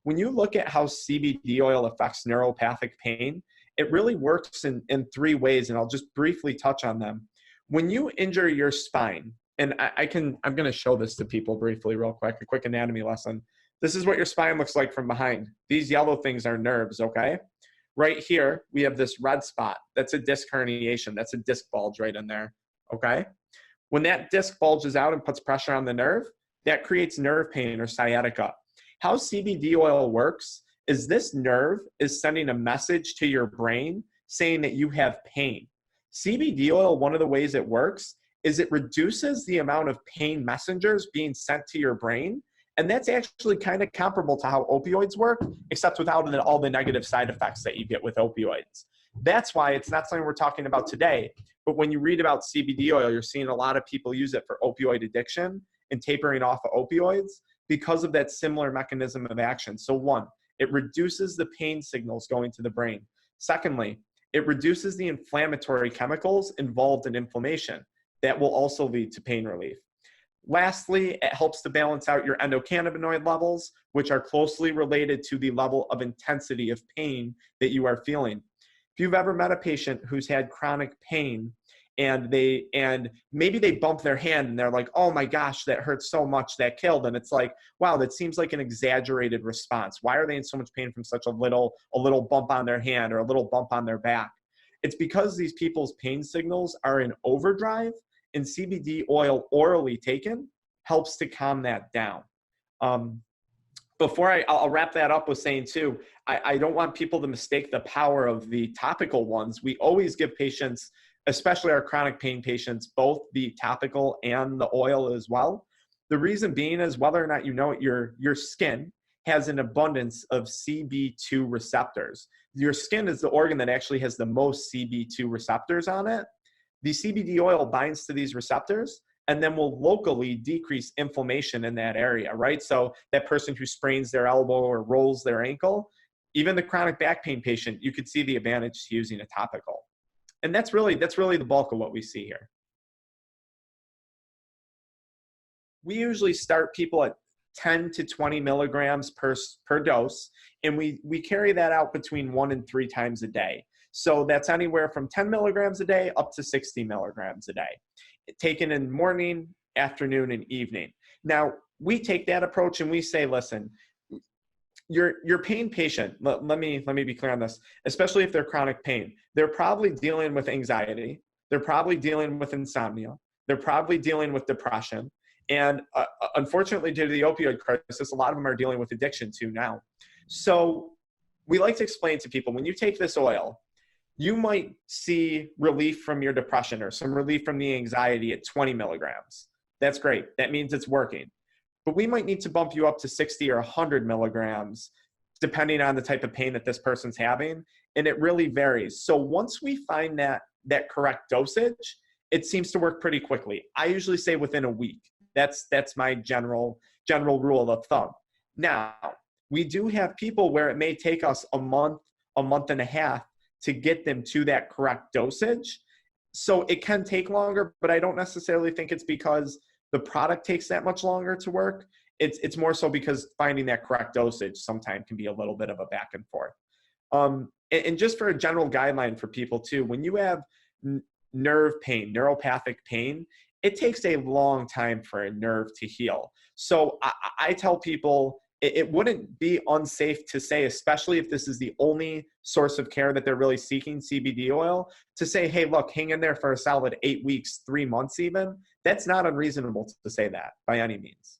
when you look at how CBD oil affects neuropathic pain, it really works in three ways, and I'll just briefly touch on them. When you injure your spine, and I'm going to show this to people briefly real quick, a quick anatomy lesson. This is what your spine looks like from behind. These yellow things are nerves, okay? Right here, we have this red spot. That's a disc herniation. That's a disc bulge right in there, okay? When that disc bulges out and puts pressure on the nerve, that creates nerve pain or sciatica. How CBD oil works is this nerve is sending a message to your brain saying that you have pain. CBD oil, one of the ways it works is it reduces the amount of pain messengers being sent to your brain. And that's actually kind of comparable to how opioids work, except without all the negative side effects that you get with opioids. That's why it's not something we're talking about today. But when you read about CBD oil, you're seeing a lot of people use it for opioid addiction and tapering off of opioids because of that similar mechanism of action. So one, it reduces the pain signals going to the brain. Secondly, it reduces the inflammatory chemicals involved in inflammation. That will also lead to pain relief. Lastly, it helps to balance out your endocannabinoid levels, which are closely related to the level of intensity of pain that you are feeling. If you've ever met a patient who's had chronic pain and maybe they bump their hand and they're like, oh my gosh, that hurts so much, that killed. And it's like, wow, that seems like an exaggerated response. Why are they in so much pain from such a little bump on their hand or a little bump on their back? It's because these people's pain signals are in overdrive, and CBD oil orally taken helps to calm that down. Before I'll wrap that up with saying too, I don't want people to mistake the power of the topical ones. We always give patients, especially our chronic pain patients, both the topical and the oil as well. The reason being is whether or not you know it, your skin has an abundance of CB2 receptors. Your skin is the organ that actually has the most CB2 receptors on it. The CBD oil binds to these receptors and then will locally decrease inflammation in that area, right? So that person who sprains their elbow or rolls their ankle, even the chronic back pain patient, you could see the advantage to using a topical. And that's really the bulk of what we see here. We usually start people at 10 to 20 milligrams per dose, and we carry that out between 1 and 3 times a day. So that's anywhere from 10 milligrams a day up to 60 milligrams a day, taken in morning, afternoon, and evening. Now, we take that approach and we say, listen, your pain patient, let me be clear on this, especially if they're chronic pain, they're probably dealing with anxiety, they're probably dealing with insomnia, they're probably dealing with depression, and unfortunately, due to the opioid crisis, a lot of them are dealing with addiction too now. So we like to explain to people, when you take this oil, you might see relief from your depression or some relief from the anxiety at 20 milligrams. That's great. That means it's working. But we might need to bump you up to 60 or 100 milligrams, depending on the type of pain that this person's having. And it really varies. So once we find that correct dosage, it seems to work pretty quickly. I usually say within a week. That's my general rule of thumb. Now, we do have people where it may take us a month and a half to get them to that correct dosage. So it can take longer, but I don't necessarily think it's because the product takes that much longer to work. It's more so because finding that correct dosage sometimes can be a little bit of a back and forth. And just for a general guideline for people too, when you have nerve pain, neuropathic pain, it takes a long time for a nerve to heal. So I tell people it wouldn't be unsafe to say, especially if this is the only source of care that they're really seeking, CBD oil, to say, hey, look, hang in there for a solid 8 weeks, 3 months even. That's not unreasonable to say that by any means.